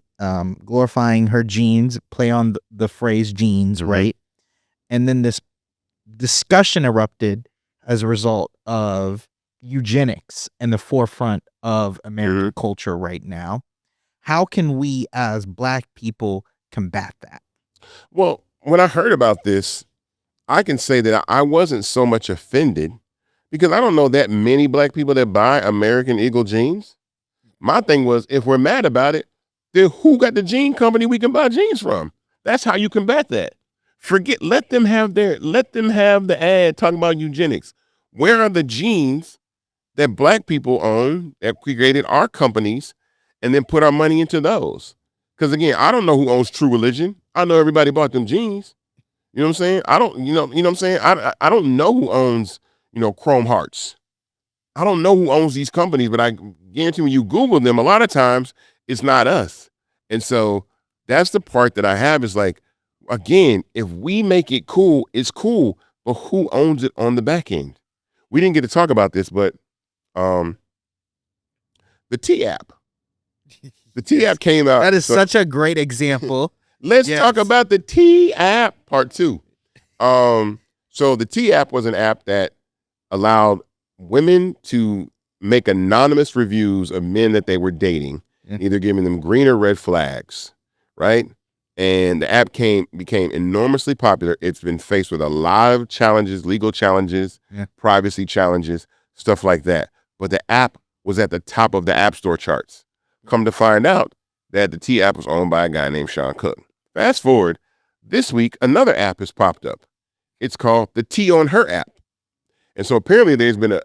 glorifying her jeans, play on the phrase jeans, right? And then this discussion erupted as a result of eugenics in the forefront of American culture right now. How can we as Black people combat that? Well, when I heard about this, I can say that I wasn't so much offended because I don't know that many Black people that buy American Eagle jeans. My thing was, if we're mad about it, then who got the jean company we can buy jeans from? That's how you combat that. Let them have the ad talking about eugenics. Where are the jeans that Black people own that created our companies and then put our money into those? Because again, I don't know who owns True Religion. I know everybody bought them jeans. You know what I'm saying? I don't, you know what I'm saying? I don't know who owns, Chrome Hearts. I don't know who owns these companies, but I guarantee when you Google them, a lot of times it's not us. And so that's the part that I have is like, again, if we make it cool, it's cool, but who owns it on the back end? We didn't get to talk about this, but the T app. The T app came out. That is such a great example. Let's talk about the T app part 2. So the T app was an app that allowed women to make anonymous reviews of men that they were dating, either giving them green or red flags, right? And the app became enormously popular. It's been faced with a lot of challenges, legal challenges, privacy challenges, stuff like that. But the app was at the top of the App Store charts. Come to find out that the T app was owned by a guy named Sean Cook. Fast forward, This week, another app has popped up. It's called the Tea on Her app. And so apparently there's been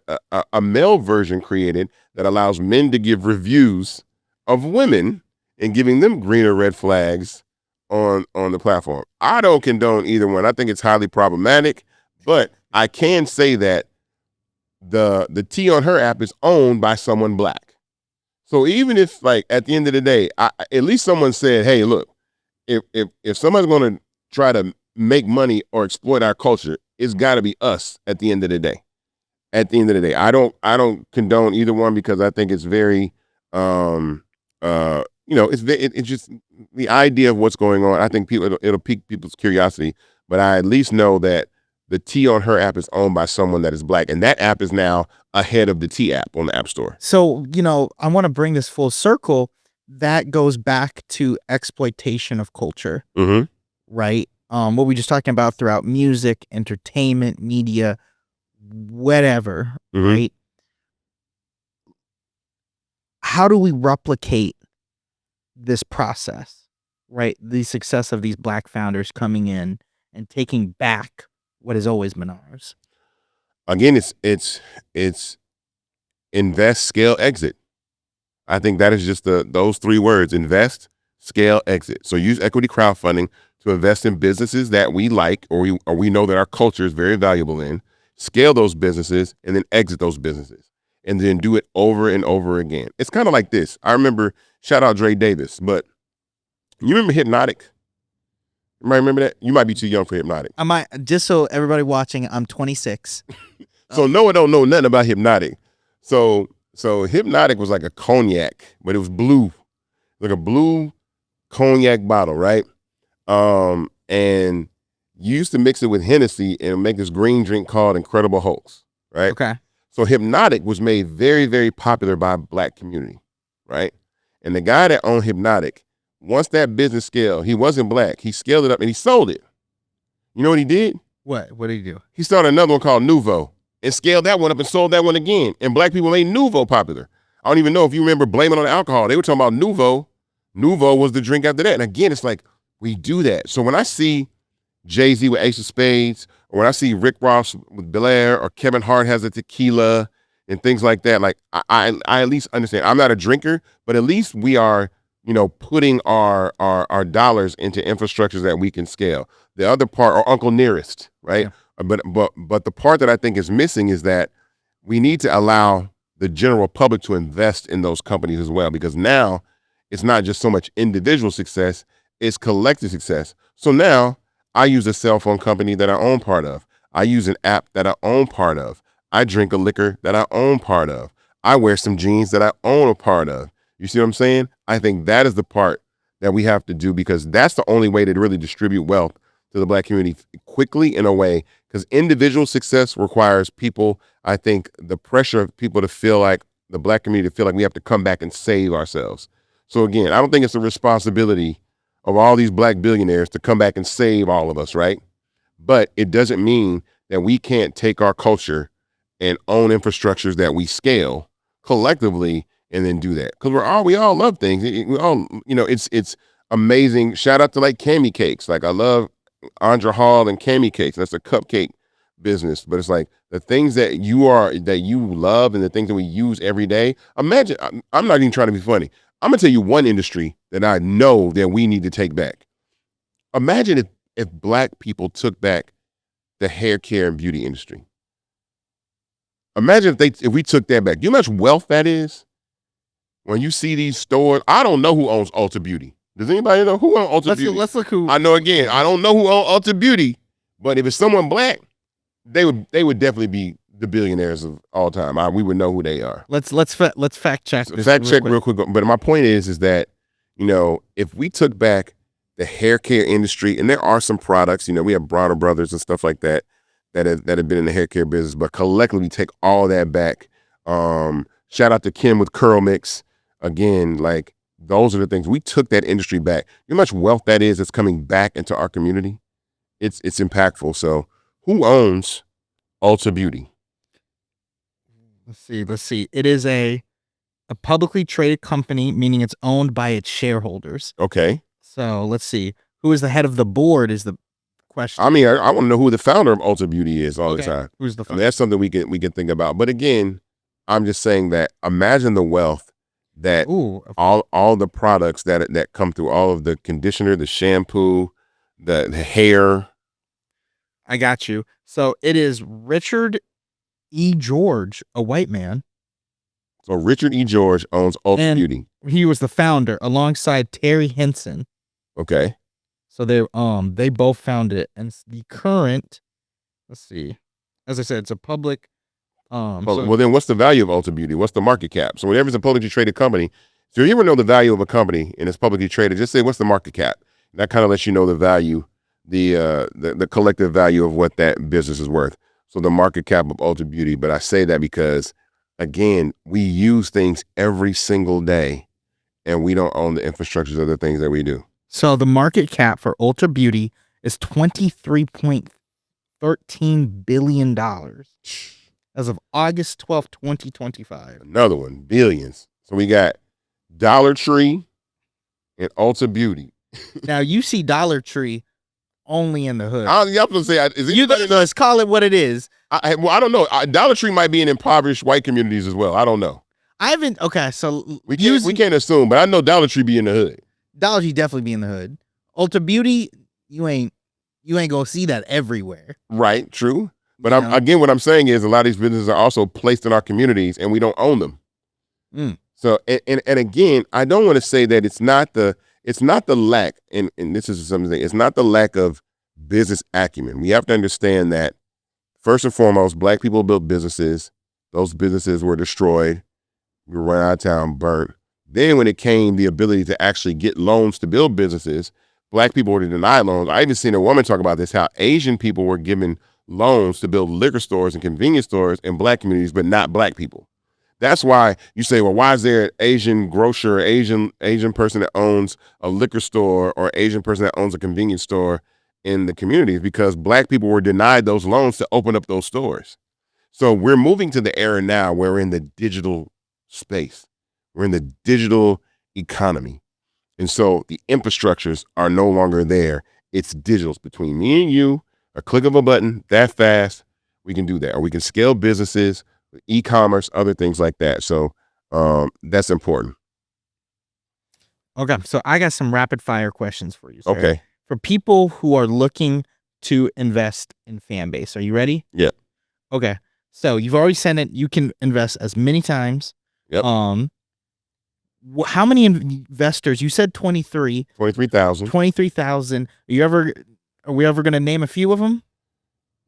a male version created that allows men to give reviews of women and giving them green or red flags on the platform. I don't condone either one. I think it's highly problematic, but I can say that the Tea on Her app is owned by someone black. So even if, like, at the end of the day, at least someone said, hey, look, if someone's going to try to make money or exploit our culture, it's got to be us at the end of the day. At the end of the day, I don't condone either one because I think it's very, it's just the idea of what's going on. I think it'll pique people's curiosity, but I at least know that the Tea on Her app is owned by someone that is black, and that app is now ahead of the Tea app on the App Store. So, I want to bring this full circle. That goes back to exploitation of culture, right? What we just talking about throughout music, entertainment, media, whatever, right? How do we replicate this process, right? The success of these black founders coming in and taking back what has always been ours. Again, it's invest, scale, exit. I think that is just those three words: invest, scale, exit. So use equity crowdfunding to invest in businesses that we like or we know that our culture is very valuable in. Scale those businesses and then exit those businesses, and then do it over and over again. It's kind of like this. I remember, shout out Dre Davis, but you remember Hypnotic? You might remember that. You might be too young for Hypnotic. I might, just so everybody watching, I'm 26. So Noah don't know nothing about Hypnotic. So Hypnotic was like a cognac, but it was blue, like a blue cognac bottle, right? And you used to mix it with Hennessy and make this green drink called Incredible Hulks, right? Okay. So Hypnotic was made very, very popular by black community, right? And the guy that owned Hypnotic, once that business scaled, he wasn't black. He scaled it up and he sold it. You know what he did? What did he do? He started another one called Nouveau and scaled that one up and sold that one again. And black people made Nouveau popular. I don't even know if you remember blaming on the alcohol. They were talking about Nouveau. Nouveau was the drink after that. And again, it's like, we do that. So when I see Jay-Z with Ace of Spades, or when I see Rick Ross with Bel Air, or Kevin Hart has a tequila and things like that, like I at least understand. I'm not a drinker, but at least we are, putting our dollars into infrastructures that we can scale. The other part, or Uncle Nearest, right? Yeah. But the part that I think is missing is that we need to allow the general public to invest in those companies as well, because now it's not just so much individual success, it's collective success. So now I use a cell phone company that I own part of. I use an app that I own part of. I drink a liquor that I own part of. I wear some jeans that I own a part of. You see what I'm saying? I think that is the part that we have to do, because that's the only way to really distribute wealth to the black community quickly, in a way, because individual success requires people, I think, the pressure of people to feel like, the black community to feel like we have to come back and save ourselves. So again, I don't think it's a responsibility of all these black billionaires to come back and save all of us, right? But it doesn't mean that we can't take our culture and own infrastructures that we scale collectively and then do that. Because we all love things. We all, it's amazing. Shout out to like Cami Cakes. Like, I love Andra Hall and Cami Cakes. That's a cupcake business. But it's like the things that you love and the things that we use every day. Imagine, I'm not even trying to be funny. I'm gonna tell you one industry that I know that we need to take back. Imagine if black people took back the hair care and beauty industry. Imagine if we took that back. Do you know how much wealth that is? When you see these stores, I don't know who owns Ulta Beauty. Does anybody know who owns Ulta Beauty? Let's look who. I know, again, I don't know who owns Ulta Beauty, but if it's someone black, they would definitely be the billionaires of all time. We would know who they are. Let's fact check this. Fact check real quick. But my point is that, if we took back the hair care industry, and there are some products, we have Bronner Brothers and stuff like that have been in the hair care business, but collectively take all that back. Shout out to Kim with Curl Mix. Again, like, those are the things. We took that industry back. You know how much wealth that is that's coming back into our community? It's impactful. So who owns Ulta Beauty? Let's see. It is a publicly traded company, meaning it's owned by its shareholders. Okay. So let's see. Who is the head of the board is the question. I mean, I want to know who the founder of Ulta Beauty is all the Okay. time. Who's the I mean, that's something we can think about. But again, I'm just saying that imagine the wealth that Ooh, all the products that come through, all of the conditioner, the shampoo, the hair. I got you. So it is Richard E. George, a white man. So Richard E. George owns Ulta And Beauty. he was the founder alongside Terry Henson. Okay. So they both founded it, and the current, let's see, as I said, it's a public. Well, then what's the value of Ulta Beauty? What's the market cap? So whenever it's a publicly traded company, so you ever know the value of a company and it's publicly traded, just say what's the market cap. That kind of lets you know the value, the collective value of what that business is worth. So the market cap of Ulta Beauty. But I say that because, again, we use things every single day, and we don't own the infrastructures of the things that we do. So the market cap for Ulta Beauty is $23.13 billion as of August 12th, 2025. Another one, billions. So we got Dollar Tree and Ulta Beauty. Now you see Dollar Tree only in the hood. I'm going to say, is it Let's call it what it is. I don't know. Dollar Tree might be in impoverished white communities as well. I don't know. I haven't. Okay, so we can't assume, but I know Dollar Tree be in the hood. Dollar Tree definitely be in the hood. Ulta Beauty, you ain't gonna see that everywhere. Right. True. But again, what I'm saying is a lot of these businesses are also placed in our communities, and we don't own them. So, and again, I don't want to say that it's not the lack, and this is something, it's not the lack of business acumen. We have to understand that first and foremost, Black people built businesses. Those businesses were destroyed. We were run out of town, burnt. Then when it came the ability to actually get loans to build businesses, Black people were denied loans. I even seen a woman talk about this, how Asian people were given loans to build liquor stores and convenience stores in Black communities, but not Black people. That's why you say, well, why is there an Asian grocer, or Asian person that owns a liquor store, or Asian person that owns a convenience store in the communities? Because Black people were denied those loans to open up those stores. So we're moving to the era now where we're in the digital space. We're in the digital economy. And so the infrastructures are no longer there. It's digital. It's between me and you, a click of a button, that fast, we can do that. Or we can scale businesses, e-commerce, other things like that. So that's important. Okay, so I got some rapid fire questions for you, sir. Okay. For people who are looking to invest in Fanbase, are you ready? Yeah. Okay, so you've already said it. You can invest as many times. Yep. How many investors? You said 23. 23,000. 23,000. Are we ever going to name a few of them?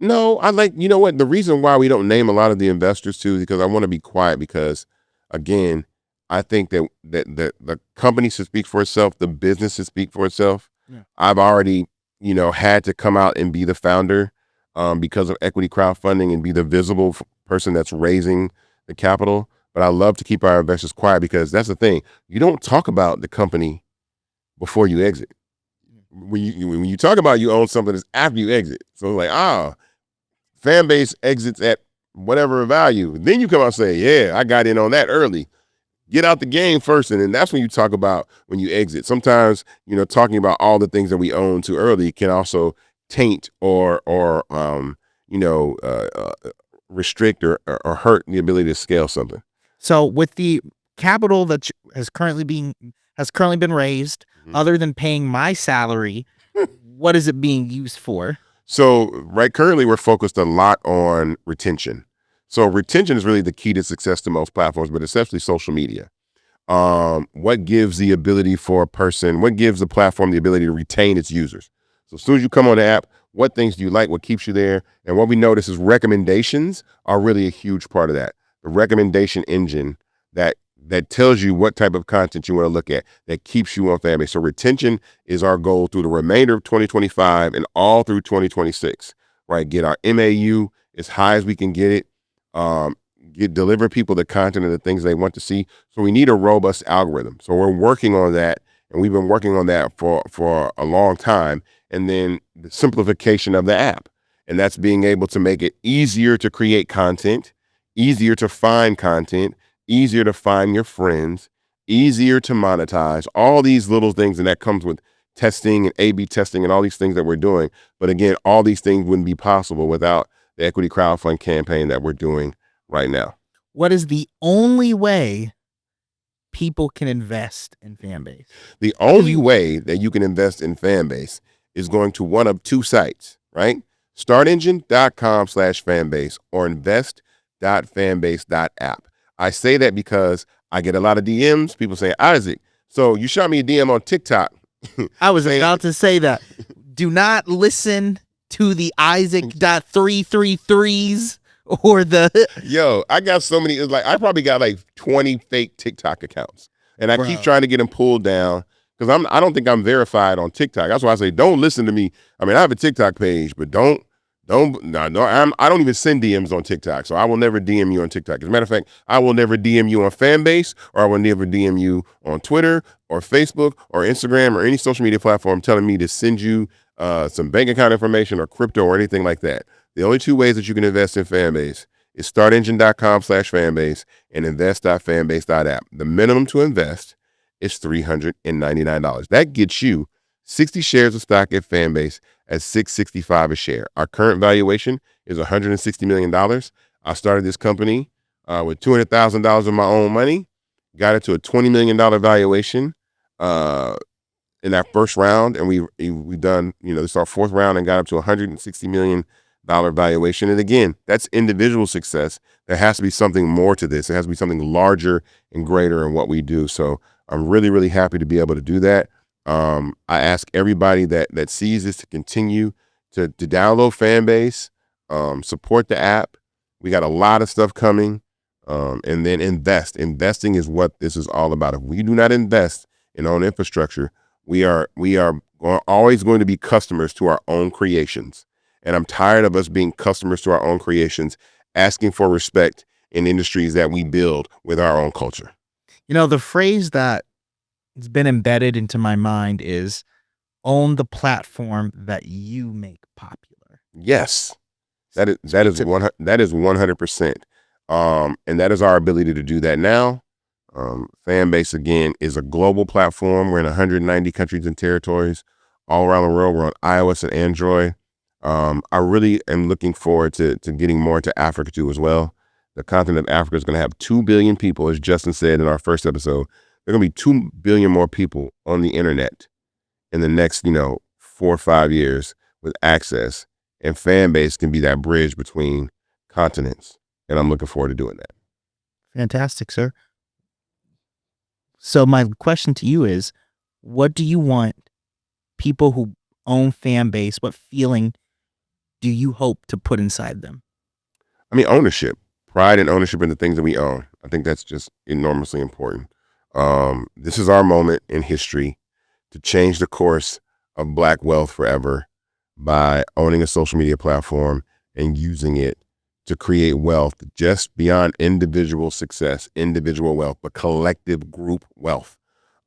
No, you know what? The reason why we don't name a lot of the investors too is because I want to be quiet, because again, I think that the company should speak for itself. The business should speak for itself. Yeah. I've already, had to come out and be the founder because of equity crowdfunding and be the visible person that's raising the capital. But I love to keep our investors quiet, because that's the thing. You don't talk about the company before you exit. When you talk about you own something, it's after you exit. So like, Fanbase exits at whatever value. Then you come out and say, yeah, I got in on that early. Get out the game first. And then that's when you talk about when you exit. Sometimes, talking about all the things that we own too early can also taint or restrict or hurt the ability to scale something. So with the capital that has currently been raised, other than paying my salary, what is it being used for? So currently we're focused a lot on retention. So retention is really the key to success to most platforms, but especially social media. What gives the platform the ability to retain its users? So as soon as you come on the app, what things do you like? What keeps you there? And what we notice is recommendations are really a huge part of that. The recommendation engine that tells you what type of content you want to look at, that keeps you on Fanbase. So retention is our goal through the remainder of 2025 and all through 2026, right? Get our MAU as high as we can get it. Deliver people the content and the things they want to see. So we need a robust algorithm. So we're working on that, and we've been working on that for a long time. And then the simplification of the app, and that's being able to make it easier to create content, easier to find content, easier to find your friends, easier to monetize, all these little things. And that comes with testing and A/B testing and all these things that we're doing. But again, all these things wouldn't be possible without the equity crowdfund campaign that we're doing right now. What is the only way people can invest in Fanbase? The only way that you can invest in Fanbase is going to one of two sites, right? startengine.com/fanbase or invest.fanbase.app. I say that because I get a lot of DMs, people saying, Isaac, so you shot me a DM on TikTok. I was about to say that. Do not listen to the Isaac.333s or the... Yo, I got so many, it's like, I probably got like 20 fake TikTok accounts. And I keep trying to get them pulled down because I don't think I'm verified on TikTok. That's why I say, don't listen to me. I mean, I have a TikTok page, but I don't even send DMs on TikTok. So I will never DM you on TikTok. As a matter of fact, I will never DM you on Fanbase, or I will never DM you on Twitter or Facebook or Instagram or any social media platform telling me to send you some bank account information or crypto or anything like that. The only two ways that you can invest in Fanbase is startengine.com/fanbase and invest.fanbase.app. The minimum to invest is $399. That gets you 60 shares of stock at Fanbase at $665 a share. Our current valuation is $160 million. I started this company with $200,000 of my own money, got it to a $20 million valuation in that first round, and we done, this is our fourth round and got up to $160 million valuation. And again, that's individual success. There has to be something more to this. There has to be something larger and greater in what we do. So I'm really, really happy to be able to do that. I ask everybody that sees this to continue to download Fanbase, support the app. We got a lot of stuff coming, and then invest. Investing is what this is all about. If we do not invest in our own infrastructure, we are always going to be customers to our own creations. And I'm tired of us being customers to our own creations, asking for respect in industries that we build with our own culture. The phrase that has been embedded into my mind is own the platform that you make popular. Yes, that is 100%. And that is our ability to do that now. Fanbase, again, is a global platform. We're in 190 countries and territories all around the world. We're on iOS and Android. I really am looking forward to getting more into Africa too as well. The continent of Africa is going to have 2 billion people, as Justin said in our first episode. There are going to be 2 billion more people on the internet in the next, 4 or 5 years with access. And Fanbase can be that bridge between continents. And I'm looking forward to doing that. Fantastic, sir. So my question to you is, what do you want people who own Fanbase, what feeling do you hope to put inside them? I mean, ownership, pride and ownership in the things that we own. I think that's just enormously important. This is our moment in history to change the course of Black wealth forever by owning a social media platform and using it to create wealth just beyond individual success, individual wealth, but collective group wealth.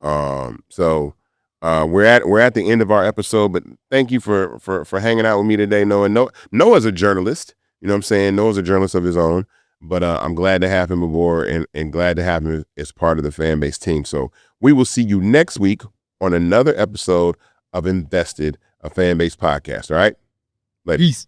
So we're at the end of our episode, but thank you for hanging out with me today, Noah. Noah's a journalist, you know what I'm saying? Noah's a journalist of his own, but I'm glad to have him aboard and glad to have him as part of the Fanbase team. So we will see you next week on another episode of Invested, a Fanbase podcast. All right? Later. Peace.